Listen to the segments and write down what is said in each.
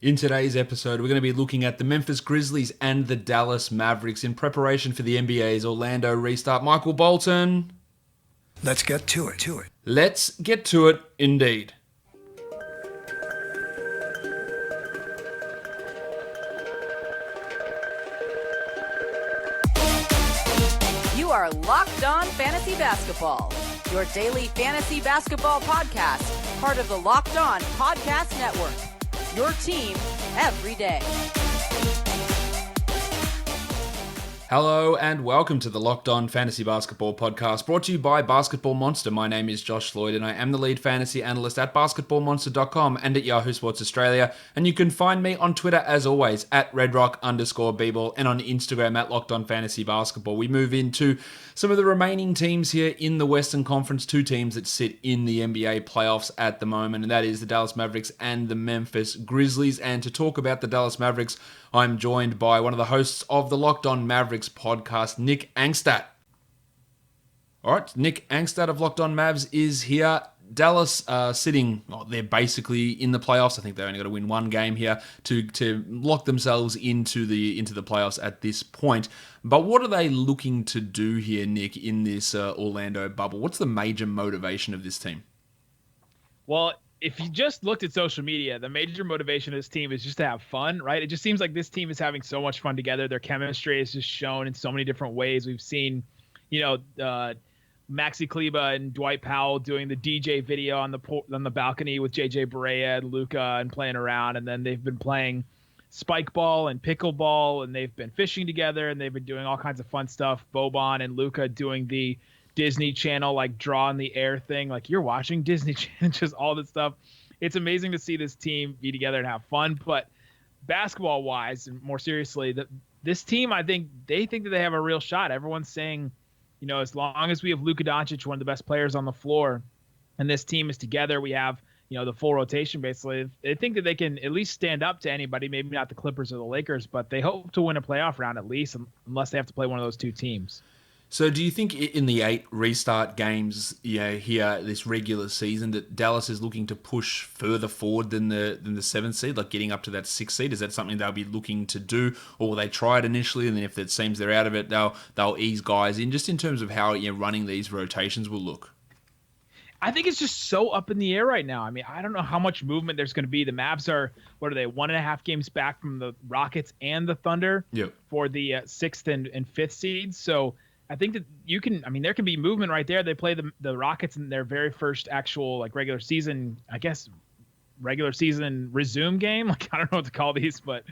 In today's episode, we're going to be looking at the Memphis Grizzlies and the Dallas Mavericks in preparation for the NBA's Orlando restart. Michael Bolton. Let's get to it. Let's get to it, indeed. You are Locked On Fantasy Basketball, your daily fantasy basketball podcast, part of the Locked On Podcast Network. Your team every day. Hello and welcome to the Locked On Fantasy Basketball podcast, brought to you by Basketball Monster. My name is Josh Lloyd and I am the lead fantasy analyst at basketballmonster.com and at Yahoo Sports Australia. And you can find me on Twitter as always at redrock_bball and on Instagram at Locked On Fantasy Basketball. We move into some of the remaining teams here in the Western Conference, two teams that sit in the NBA playoffs at the moment, and that is the Dallas Mavericks and the Memphis Grizzlies. And to talk about the Dallas Mavericks, I'm joined by one of the hosts of the Locked On Mavericks podcast, Nick Angstadt. All right, Nick Angstadt of Locked On Mavs is here. Dallas sitting, they're basically in the playoffs. I think they're only got to win one game here to lock themselves into the playoffs at this point. But what are they looking to do here, Nick, in this Orlando bubble? What's the major motivation of this team? Well, if you just looked at social media, the major motivation of this team is just to have fun, right? It just seems like this team is having so much fun together. Their chemistry is just shown in so many different ways. We've seen, Maxi Kleber and Dwight Powell doing the DJ video on the balcony with JJ Barea and Luka and playing around, and then they've been playing spike ball and pickleball, and they've been fishing together, and they've been doing all kinds of fun stuff. Boban and Luka doing the Disney Channel like draw in the air thing, like you're watching Disney Channel, just all this stuff. It's amazing to see this team be together and have fun. But basketball wise, and more seriously, this team, I think they think that they have a real shot. Everyone's saying, as long as we have Luka Doncic, one of the best players on the floor, and this team is together, we have, the full rotation basically. They think that they can at least stand up to anybody, maybe not the Clippers or the Lakers, but they hope to win a playoff round at least, unless they have to play one of those two teams. So do you think in the 8 restart games here this regular season that Dallas is looking to push further forward than the 7th seed, like getting up to that 6th seed? Is that something they'll be looking to do, or will they try it initially and then if it seems they're out of it, they'll ease guys in, just in terms of how running these rotations will look? I think it's just so up in the air right now. I mean, I don't know how much movement there's going to be. The Mavs are, 1.5 games back from the Rockets and the Thunder for the 6th and 5th seeds. So I think that there can be movement right there. They play the Rockets in their very first actual regular season resume game. I don't know what to call these, but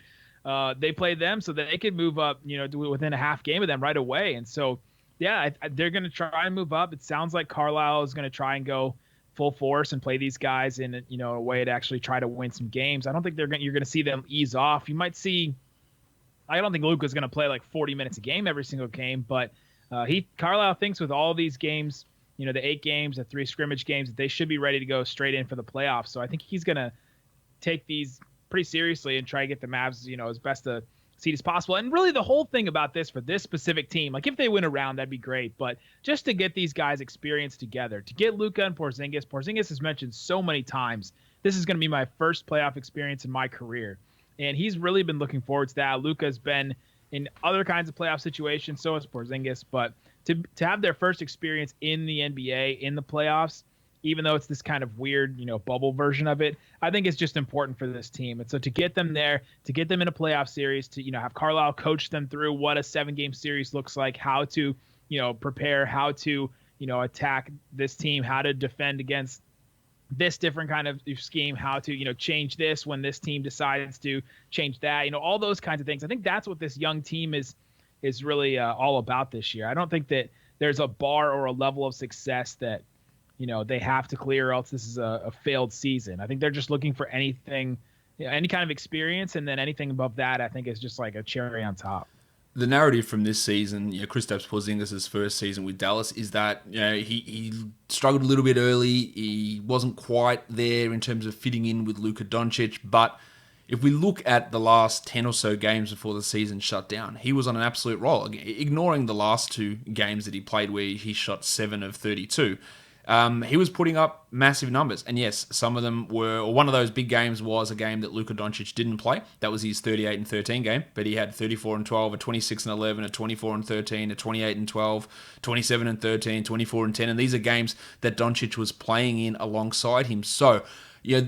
they play them so that they could move up, within a half game of them right away. And so, they're going to try and move up. It sounds like Carlisle is going to try and go full force and play these guys in a way to actually try to win some games. I don't think you're going to see them ease off. You might see. I don't think Luka's going to play 40 minutes a game every single game, but Carlisle thinks with all these games, the 8 games, the 3 scrimmage games, that they should be ready to go straight in for the playoffs. So I think he's going to take these pretty seriously and try to get the Mavs, as best a seed as possible. And really the whole thing about this for this specific team, if they win a round, that'd be great. But just to get these guys experience together, to get Luka and Porzingis. Porzingis has mentioned so many times, this is going to be my first playoff experience in my career. And he's really been looking forward to that. Luka's been in other kinds of playoff situations, so is Porzingis. But to have their first experience in the NBA, in the playoffs, even though it's this kind of weird, bubble version of it, I think it's just important for this team. And so to get them there, to get them in a playoff series, to, have Carlisle coach them through what a 7-game series looks like, how to, prepare, how to, attack this team, how to defend against this different kind of scheme, how to, change this when this team decides to change that, all those kinds of things. I think that's what this young team is really all about this year. I don't think that there's a bar or a level of success that, they have to clear, or else this is a failed season. I think they're just looking for anything, any kind of experience, and then anything above that, I think, is just like a cherry on top. The narrative from this season, Kristaps Porzingis' first season with Dallas, is that he struggled a little bit early. He wasn't quite there in terms of fitting in with Luka Doncic, but if we look at the last 10 or so games before the season shut down, he was on an absolute roll, ignoring the last 2 games that he played where he shot 7 of 32. he was putting up massive numbers. And yes, some of them were, or one of those big games was a game that Luka Doncic didn't play. That was his 38-13 game, but he had 34-12, a 26-11, a 24-13, a 28-12, 27-13, 24-10. And these are games that Doncic was playing in alongside him. So, I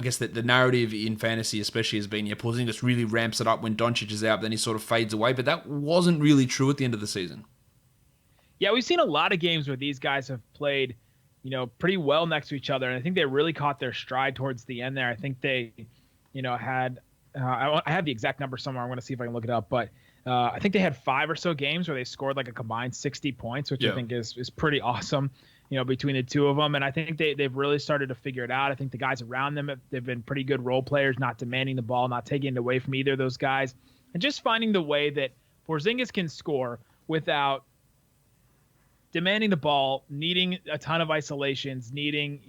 guess that the narrative in fantasy especially has been, Porzingis really ramps it up when Doncic is out, then he sort of fades away. But that wasn't really true at the end of the season. Yeah, we've seen a lot of games where these guys have played, pretty well next to each other, and I think they really caught their stride towards the end there. I think they, had I have the exact number somewhere. I'm going to see if I can look it up, but I think they had 5 or so games where they scored like a combined 60 points, which I think is pretty awesome, between the two of them. And I think they've really started to figure it out. I think the guys around them, they've been pretty good role players, not demanding the ball, not taking it away from either of those guys, and just finding the way that Porzingis can score without demanding the ball, needing a ton of isolations, needing,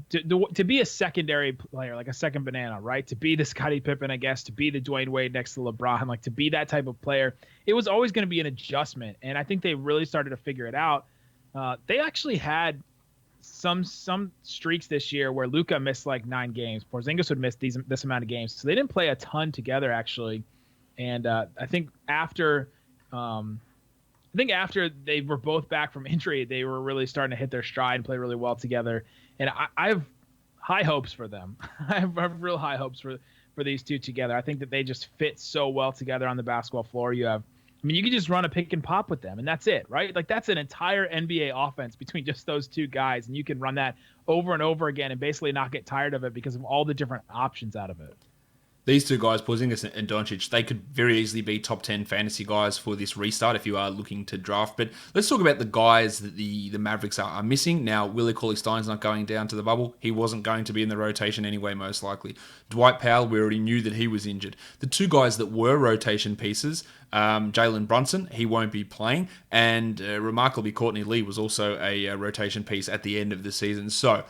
to be a secondary player, like a second banana, right? To be the Scottie Pippen, I guess, to be the Dwayne Wade next to LeBron, like to be that type of player. It was always going to be an adjustment. And I think they really started to figure it out. They actually had some streaks this year where Luka missed like 9 games. Porzingis would miss this amount of games. So they didn't play a ton together, actually. And I think after they were both back from injury, they were really starting to hit their stride and play really well together. And I have high hopes for them. I have real high hopes for these two together. I think that they just fit so well together on the basketball floor. You can just run a pick and pop with them, and that's it, right? Like that's an entire NBA offense between just those two guys, and you can run that over and over again and basically not get tired of it because of all the different options out of it. These two guys, Porzingis and Doncic, they could very easily be top 10 fantasy guys for this restart if you are looking to draft. But let's talk about the guys that the Mavericks are missing. Now, Willie Cauley-Stein's not going down to the bubble. He wasn't going to be in the rotation anyway, most likely. Dwight Powell, we already knew that he was injured. The two guys that were rotation pieces, Jalen Brunson, he won't be playing. And remarkably, Courtney Lee was also a rotation piece at the end of the season. So,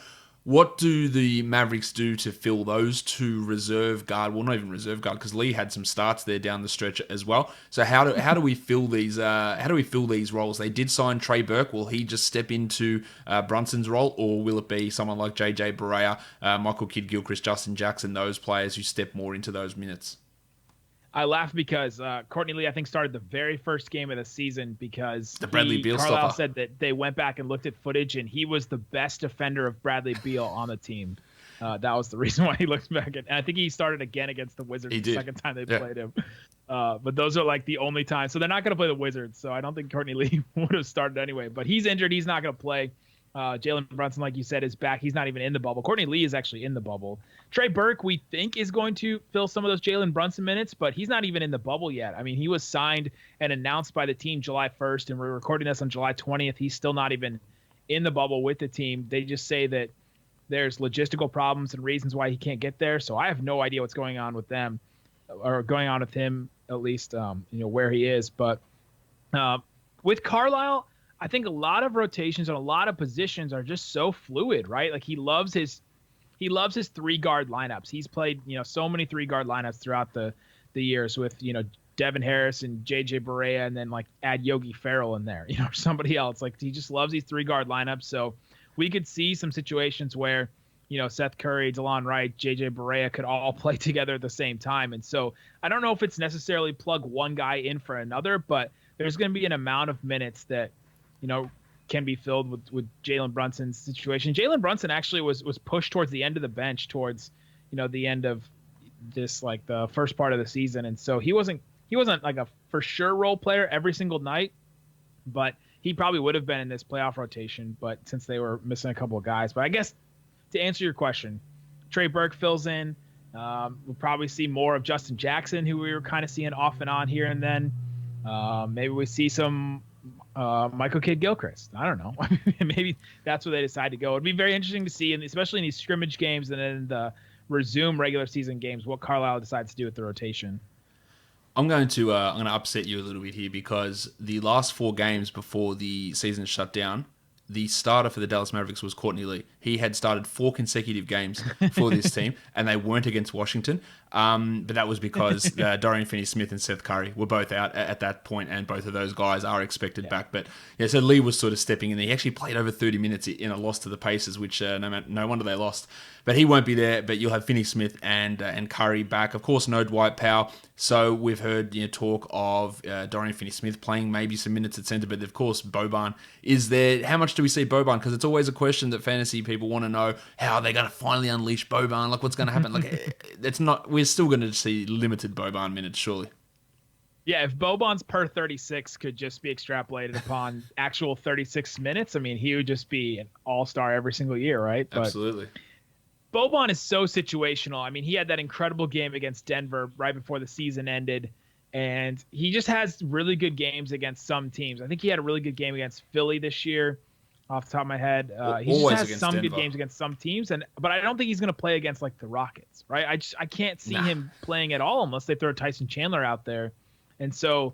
what do the Mavericks do to fill those two reserve guard? Well, not even reserve guard, because Lee had some starts there down the stretch as well. So how do we fill these? How do we fill these roles? They did sign Trey Burke. Will he just step into Brunson's role, or will it be someone like JJ Barea, Michael Kidd-Gilchrist, Justin Jackson, those players who step more into those minutes? I laugh because Courtney Lee, I think, started the very first game of the season because the Bradley Beal Carlisle stopper. said that they went back and looked at footage, and he was the best defender of Bradley Beal on the team. That was the reason why he looked back. And I think he started again against the Wizards the second time they played him. But those are like the only times. So they're not going to play the Wizards, so I don't think Courtney Lee would have started anyway. But he's injured. He's not going to play. Jalen Brunson, like you said, is back. He's not even in the bubble. Courtney Lee is actually in the bubble. Trey Burke, we think, is going to fill some of those Jalen Brunson minutes, but he's not even in the bubble yet. I mean, he was signed and announced by the team July 1st, and we're recording this on July 20th. He's still not even in the bubble with the team. They just say that there's logistical problems and reasons why he can't get there. So I have no idea what's going on with them, or going on with him, at least, where he is. But with Carlisle, I think a lot of rotations and a lot of positions are just so fluid, right? Like he loves his 3-guard lineups. He's played, so many 3-guard lineups throughout the years with, Devin Harris and JJ Barea, and then like add Yogi Ferrell in there, or somebody else. Like he just loves these 3-guard lineups. So we could see some situations where, Seth Curry, DeLon Wright, JJ Barea could all play together at the same time. And so I don't know if it's necessarily plug one guy in for another, but there's going to be an amount of minutes that, can be filled with Jalen Brunson's situation. Jalen Brunson actually was pushed towards the end of the bench towards, the end of this, like the first part of the season. And so he wasn't like a for sure role player every single night, but he probably would have been in this playoff rotation, but since they were missing a couple of guys. But I guess to answer your question, Trey Burke fills in. We'll probably see more of Justin Jackson, who we were kind of seeing off and on here and then. Maybe we see some Michael Kidd-Gilchrist. I don't know. Maybe that's where they decide to go. It'd be very interesting to see, and especially in these scrimmage games and then the resume regular season games, what Carlisle decides to do with the rotation. I'm going to upset you a little bit here because the last 4 games before the season shut down, the starter for the Dallas Mavericks was Courtney Lee. He had started 4 consecutive games for this team, and they weren't against Washington. But that was because Dorian Finney-Smith and Seth Curry were both out at that point, and both of those guys are expected back. But yeah, so Lee was sort of stepping in there. He actually played over 30 minutes in a loss to the Pacers, which no wonder they lost. But he won't be there. But you'll have Finney-Smith and Curry back. Of course, no Dwight Powell. So we've heard talk of Dorian Finney-Smith playing maybe some minutes at center, but of course Boban is there. How much do we see Boban? Because it's always a question that fantasy people want to know. How are they going to finally unleash Boban? Like, what's going to happen? Like, it's not. We're still going to see limited Boban minutes, surely. Yeah, if Boban's per 36 could just be extrapolated upon actual 36 minutes, I mean, he would just be an all-star every single year, right? But absolutely. Boban is so situational. I mean, he had that incredible game against Denver right before the season ended, and he just has really good games against some teams. I think he had a really good game against Philly this year, off the top of my head. He just has some good games against some teams, but I don't think he's going to plplay against like the Rockets, right? I can't see him playing at all unless they throw Tyson Chandler out there, and so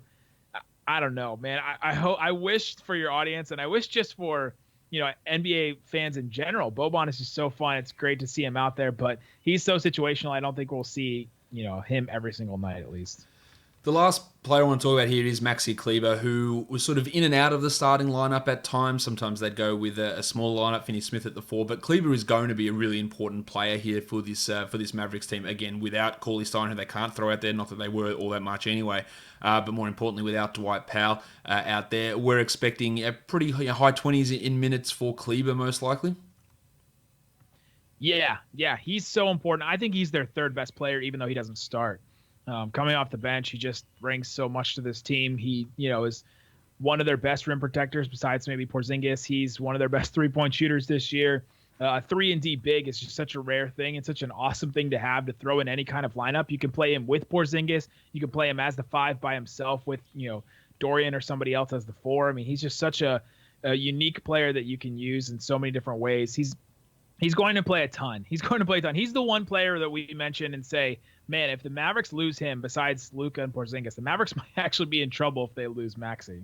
I don't know, man. I wish for your audience, and I wish just for NBA fans in general. Boban is just so fun. It's great to see him out there, but he's so situational. I don't think we'll see, him every single night at least. The last player I want to talk about here is Maxi Kleber, who was sort of in and out of the starting lineup at times. Sometimes they'd go with a small lineup, Finney-Smith at the 4, but Kleber is going to be a really important player here for this Mavericks team. Again, without Cauley Stein, who they can't throw out there, not that they were all that much anyway, but more importantly, without Dwight Powell out there, we're expecting a pretty high 20s in minutes for Kleber, most likely. Yeah, he's so important. I think he's their third best player, even though he doesn't start. Coming off the bench, he just brings so much to this team. He, is one of their best rim protectors besides maybe Porzingis. He's one of their best three-point shooters this year. 3-and-D big is just such a rare thing and such an awesome thing to have to throw in any kind of lineup. You can play him with Porzingis. You can play him as the 5 by himself with, Dorian or somebody else as the 4. I mean, he's just such a unique player that you can use in so many different ways. He's going to play a ton. He's the one player that we mention and say, man, if the Mavericks lose him, besides Luka and Porzingis, the Mavericks might actually be in trouble if they lose Maxi.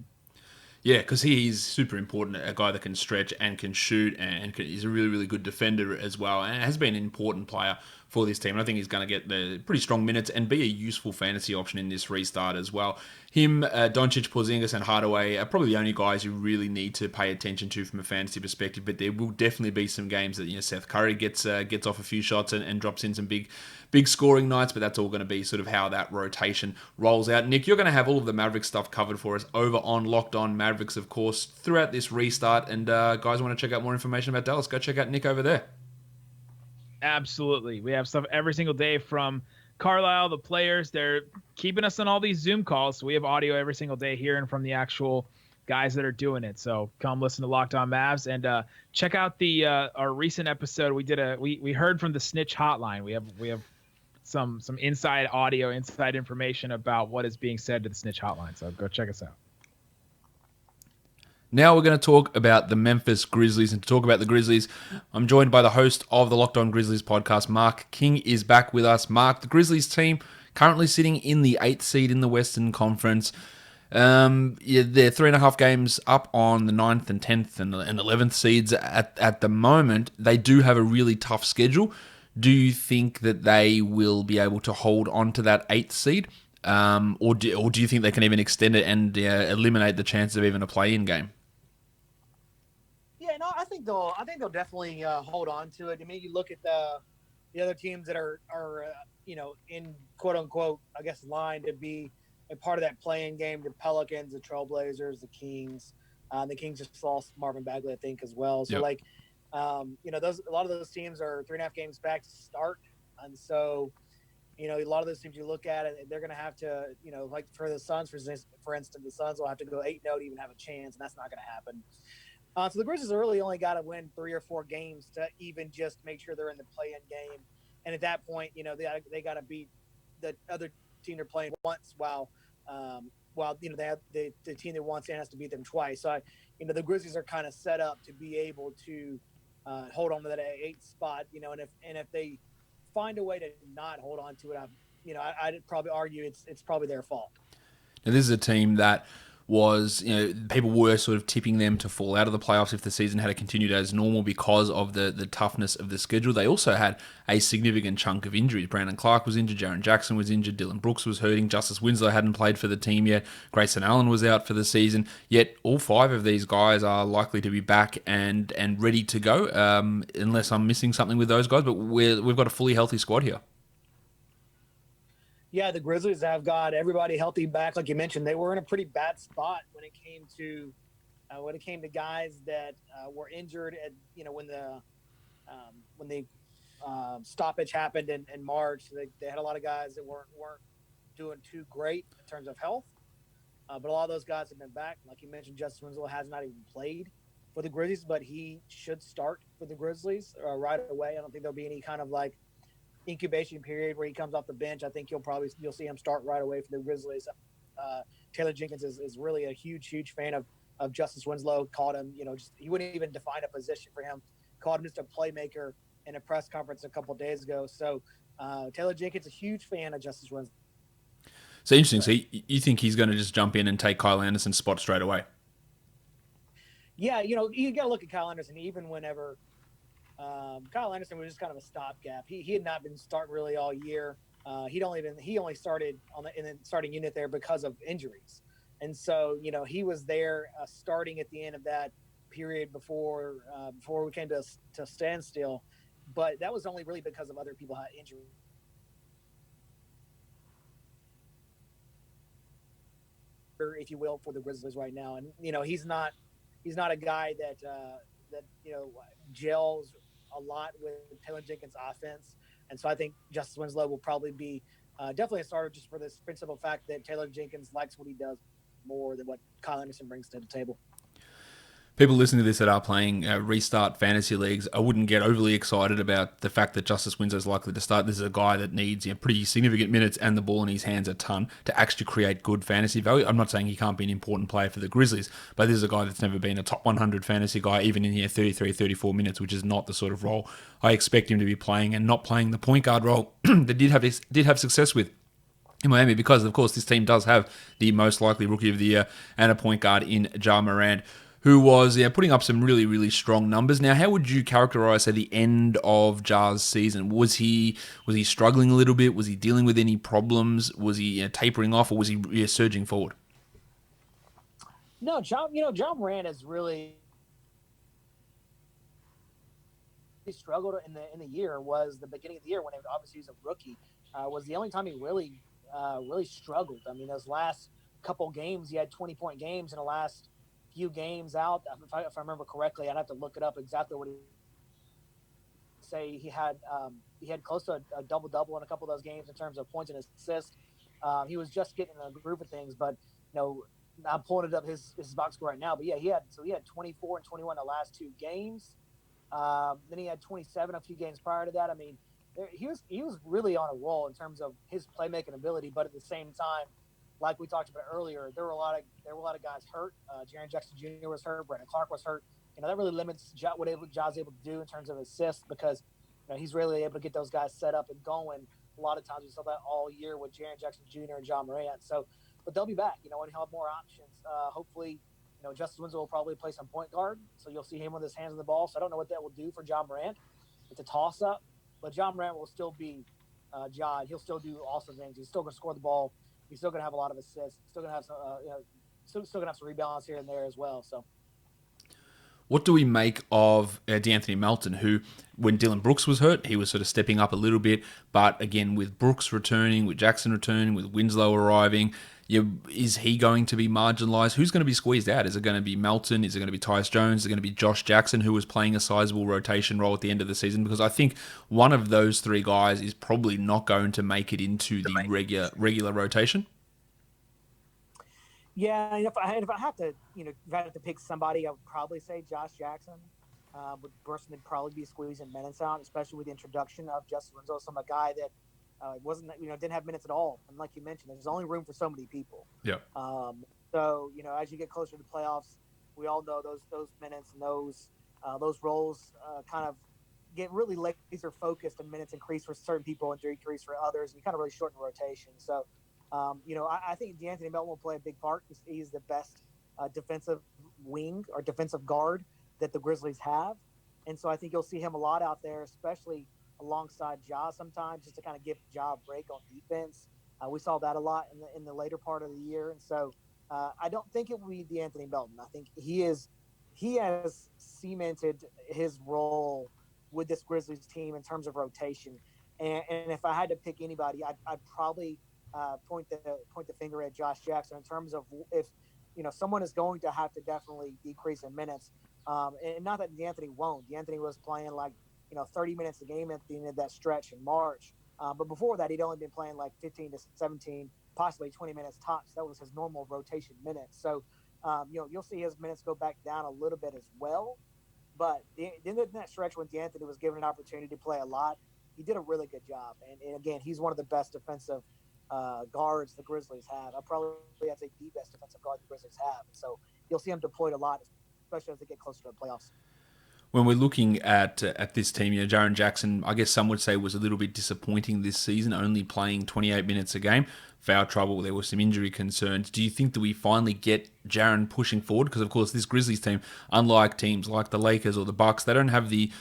Yeah, because he's super important, a guy that can stretch and can shoot, and he's a really, really good defender as well, and has been an important player for this team. And I think he's going to get the pretty strong minutes and be a useful fantasy option in this restart as well. Him, Doncic, Porzingis, and Hardaway are probably the only guys you really need to pay attention to from a fantasy perspective, but there will definitely be some games that Seth Curry gets off a few shots and drops in some big scoring nights, but that's all going to be sort of how that rotation rolls out. Nick, you're going to have all of the Mavericks stuff covered for us over on Locked On Mavericks, of course, throughout this restart. And guys want to check out more information about Dallas, go check out Nick over there. Absolutely. We have stuff every single day from Carlisle, the players. They're keeping us on all these Zoom calls, so we have audio every single day hearing from the actual guys that are doing it. So come listen to Locked On Mavs and check out the our recent episode. We heard from the Snitch Hotline. We have some inside audio, inside information about what is being said to the Snitch Hotline. So go check us out. Now we're going to talk about the Memphis Grizzlies, and to talk about the Grizzlies, I'm joined by the host of the Locked On Grizzlies podcast. Mark King is back with us. Mark, the Grizzlies team currently sitting in the 8th seed in the Western Conference. They're 3.5 games up on the 9th and 10th and 11th seeds at the moment. They do have a really tough schedule. Do you think that they will be able to hold on to that 8th seed? Or do you think they can even extend it and eliminate the chance of even a play-in game? Yeah, no, I think they'll definitely hold on to it. I mean, you look at the other teams that are in quote unquote, I guess, line to be a part of that play-in game. The Pelicans, the Trailblazers, the Kings. The Kings just lost Marvin Bagley, I think, as well. So yep. a lot of those teams are 3.5 games back to start, and so a lot of those teams you look at it, they're going to have to, like for the Suns, for instance, the Suns will have to go 8-0 to even have a chance, and that's not going to happen. So the Grizzlies really only got to win 3 or 4 games to even just make sure they're in the play-in game. And at that point, they got to beat the other team they're playing once, while they have the team that wants in has to beat them twice. So the Grizzlies are kind of set up to be able to hold on to that 8th spot. And if they find a way to not hold on to it, I'd probably argue it's probably their fault. Now, this is a team that was, people were sort of tipping them to fall out of the playoffs if the season had continued as normal because of the toughness of the schedule. They also had a significant chunk of injuries. Brandon Clark was injured, Jaren Jackson was injured, Dylan Brooks was hurting, Justice Winslow hadn't played for the team yet, Grayson Allen was out for the season, yet all 5 of these guys are likely to be back and ready to go, unless I'm missing something with those guys, but we've got a fully healthy squad here. Yeah, the Grizzlies have got everybody healthy back. Like you mentioned, they were in a pretty bad spot when it came to guys that were injured at when the stoppage happened in March. They had a lot of guys that weren't doing too great in terms of health, but a lot of those guys have been back. Like you mentioned, Justice Winslow has not even played for the Grizzlies, but he should start for the Grizzlies right away. I don't think there'll be any kind of incubation period where he comes off the bench. I think you'll see him start right away for the Grizzlies. Taylor Jenkins is really a huge fan of Justice Winslow. Called him, he wouldn't even define a position for him. Called him just a playmaker in a press conference a couple of days ago. So Taylor Jenkins a huge fan of Justice Winslow. So interesting. So you think he's going to just jump in and take Kyle Anderson's spot straight away? Yeah, you got to look at Kyle Anderson. Even whenever Kyle Anderson was just kind of a stopgap. He had not been starting really all year. He only started in the starting unit there because of injuries, and so he was there starting at the end of that period before we came to standstill. But that was only really because of other people had injuries, if you will, for the Grizzlies right now. And he's not a guy that gels a lot with Taylor Jenkins' offense. And so I think Justice Winslow will probably be definitely a starter just for this principal fact that Taylor Jenkins likes what he does more than what Kyle Anderson brings to the table. People listening to this that are playing restart fantasy leagues, I wouldn't get overly excited about the fact that Justice Winslow is likely to start. This is a guy that needs pretty significant minutes and the ball in his hands a ton to actually create good fantasy value. I'm not saying he can't be an important player for the Grizzlies, but this is a guy that's never been a top 100 fantasy guy, even in here 33, 34 minutes, which is not the sort of role I expect him to be playing, and not playing the point guard role that did have success with in Miami, because of course this team does have the most likely rookie of the year and a point guard in Ja Morant, who was putting up some really, really strong numbers. Now, how would you characterize the end of Ja's season? Was he struggling a little bit? Was he dealing with any problems? Was he tapering off, or was he surging forward? No, Ja Morant has really struggled in the year. Was the beginning of the year when obviously he was a rookie. Was the only time he really struggled. I mean, those last couple games, he had 20-point games in the last few games out. If I remember correctly, I'd have to look it up exactly what he say. He had close to a double in a couple of those games in terms of points and assists. He was just getting in the groove of things, but I'm pulling it up his box score right now. But yeah, he had 24 and 21 the last 2 games. Then he had 27 a few games prior to that. I mean, he was really on a roll in terms of his playmaking ability, but at the same time, like we talked about earlier, there were a lot of guys hurt. Jaren Jackson Jr. was hurt. Brandon Clark was hurt. That really limits what Ja's able to do in terms of assists, because he's really able to get those guys set up and going. A lot of times we saw that all year with Jaren Jackson Jr. and Ja Morant. So, but they'll be back. And he'll have more options. Hopefully, Justice Winslow will probably play some point guard, so you'll see him with his hands on the ball. So I don't know what that will do for Ja Morant. It's a toss up, but Ja Morant will still be Ja. He'll still do awesome things. He's still going to score the ball. He's still going to have a lot of assists. Still going to have some, still going to have some rebounds here and there as well. So, what do we make of DeAnthony Melton, who, when Dylan Brooks was hurt, he was sort of stepping up a little bit, but again, with Brooks returning, with Jackson returning, with Winslow arriving, is he going to be marginalized? Who's going to be squeezed out? Is it going to be Melton? Is it going to be Tyus Jones? Is it going to be Josh Jackson, who was playing a sizable rotation role at the end of the season? Because I think one of those 3 guys is probably not going to make it into the regular rotation. Yeah, if I have to, if I had to pick somebody, I would probably say Josh Jackson. Would personally probably be squeezing minutes out, especially with the introduction of Justice Winslow, a guy that didn't have minutes at all. And like you mentioned, there's only room for so many people. Yeah. So as you get closer to the playoffs, we all know those minutes and those roles kind of get really laser focused, and minutes increase for certain people and decrease for others, and you kind of really shorten the rotation. So I think DeAnthony Melton will play a big part. He's the best defensive wing or defensive guard that the Grizzlies have. And so I think you'll see him a lot out there, especially alongside Ja sometimes, just to kind of give Ja a break on defense. We saw that a lot in the later part of the year. And so I don't think it will be DeAnthony Melton. I think he has cemented his role with this Grizzlies team in terms of rotation. And if I had to pick anybody, I'd probably point the finger at Josh Jackson in terms of if someone is going to have to definitely decrease in minutes. And not that DeAnthony won't. DeAnthony was playing 30 minutes a game at the end of that stretch in March. But before that, he'd only been playing 15 to 17, possibly 20 minutes tops. That was his normal rotation minutes. So, you'll see his minutes go back down a little bit as well. But in that stretch when DeAnthony was given an opportunity to play a lot, he did a really good job. And again, he's one of the best defensive guards the Grizzlies have. I probably have to say the best defensive guard the Grizzlies have. So you'll see him deployed a lot, especially as they get closer to the playoffs. When we're looking at this team, Jaren Jackson, I guess some would say was a little bit disappointing this season, only playing 28 minutes a game. Foul trouble, there were some injury concerns. Do you think that we finally get Jaren pushing forward? Because, of course, this Grizzlies team, unlike teams like the Lakers or the Bucks, they don't have the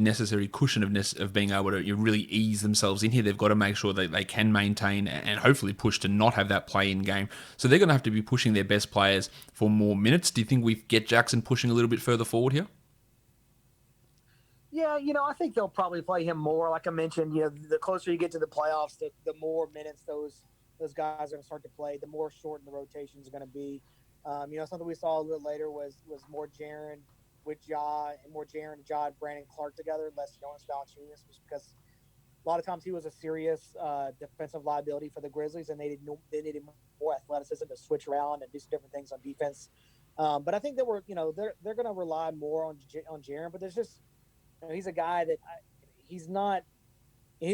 necessary cushion of being able to really ease themselves in here. They've got to make sure that they can maintain and hopefully push to not have that play-in game. So they're going to have to be pushing their best players for more minutes. Do you think we get Jackson pushing a little bit further forward here? Yeah, I think they'll probably play him more. Like I mentioned, the closer you get to the playoffs, the more minutes those guys are going to start to play, the more shortened the rotations are going to be. Something we saw a little later was more Jaren with Ja and more Jaren and Ja and Brandon Clark together, less Jonas Valanciunas, just because a lot of times he was a serious defensive liability for the Grizzlies, and they needed more athleticism to switch around and do some different things on defense. But I think that they're going to rely more on Jaren, but there's just he's a guy that he's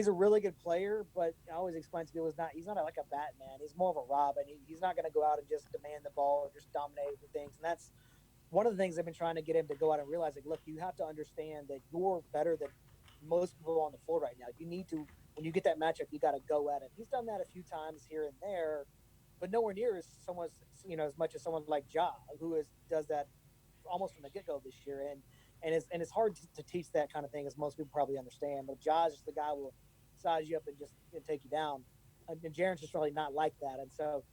a really good player, but I always explain to people he's not like a Batman. He's more of a Robin. He's not going to go out and just demand the ball or just dominate with things. And that's one of the things I've been trying to get him to go out and realize, look, you have to understand that you're better than most people on the floor right now. You need to, when you get that matchup, you got to go at it. He's done that a few times here and there, but nowhere near as much as someone like Ja, who does that almost from the get-go this year. And it's hard to teach that kind of thing, as most people probably understand. But Ja's just the guy who will size you up and just take you down. And Jaren's just really not like that. And so,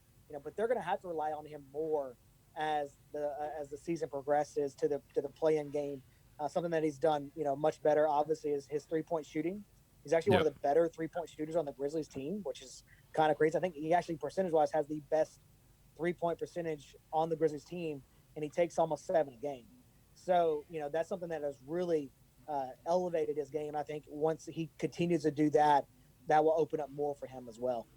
but they're going to have to rely on him more as the season progresses to the play-in game. Something that he's done, much better, obviously, is his three-point shooting. He's actually one of the better three-point shooters on the Grizzlies team, which is kind of crazy. I think he actually, percentage-wise, has the best three-point percentage on the Grizzlies team, and he takes almost 7 a game. So, that's something that has really elevated his game. I think once he continues to do that, that will open up more for him as well.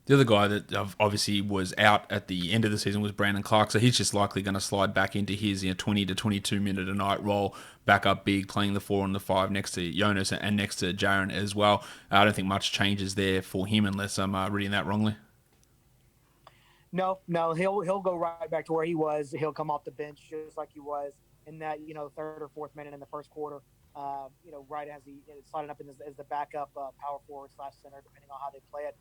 The other guy that obviously was out at the end of the season was Brandon Clark, so he's just likely going to slide back into his 20 to 22 minute a night role, back up big, playing the 4 and the 5 next to Jonas and next to Jaren as well. I don't think much changes there for him unless I'm reading that wrongly. No, he'll go right back to where he was. He'll come off the bench just like he was in that, third or fourth minute in the first quarter, right as he slotted up as the backup power forward / center, depending on how they play it.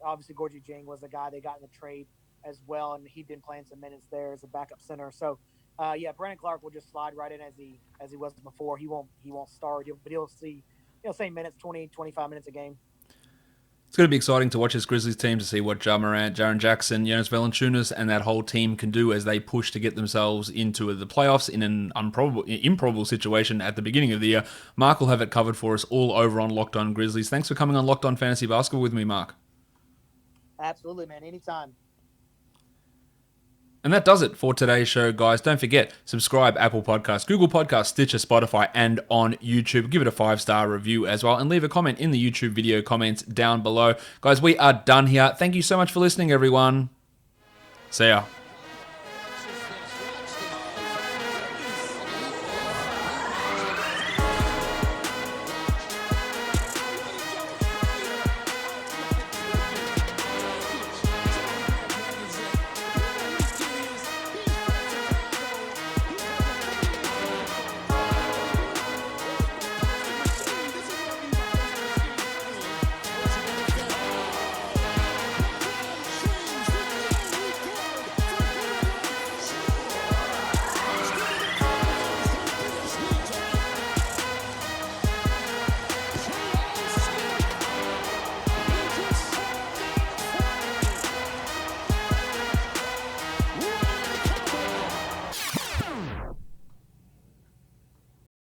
Obviously, Gorgie Jang was the guy they got in the trade as well, and he'd been playing some minutes there as a backup center. So, Brandon Clark will just slide right in as he was before. He won't start, but he'll see same minutes, 20, 25 minutes a game. It's going to be exciting to watch this Grizzlies team to see what Ja Morant, Jaren Jackson, Jonas Valanciunas, and that whole team can do as they push to get themselves into the playoffs in an improbable situation at the beginning of the year. Mark will have it covered for us all over on Locked On Grizzlies. Thanks for coming on Locked On Fantasy Basketball with me, Mark. Absolutely, man. Anytime. And that does it for today's show, guys. Don't forget, subscribe Apple Podcasts, Google Podcasts, Stitcher, Spotify, and on YouTube. Give it a 5-star review as well, and leave a comment in the YouTube video comments down below. Guys, we are done here. Thank you so much for listening, everyone. See ya.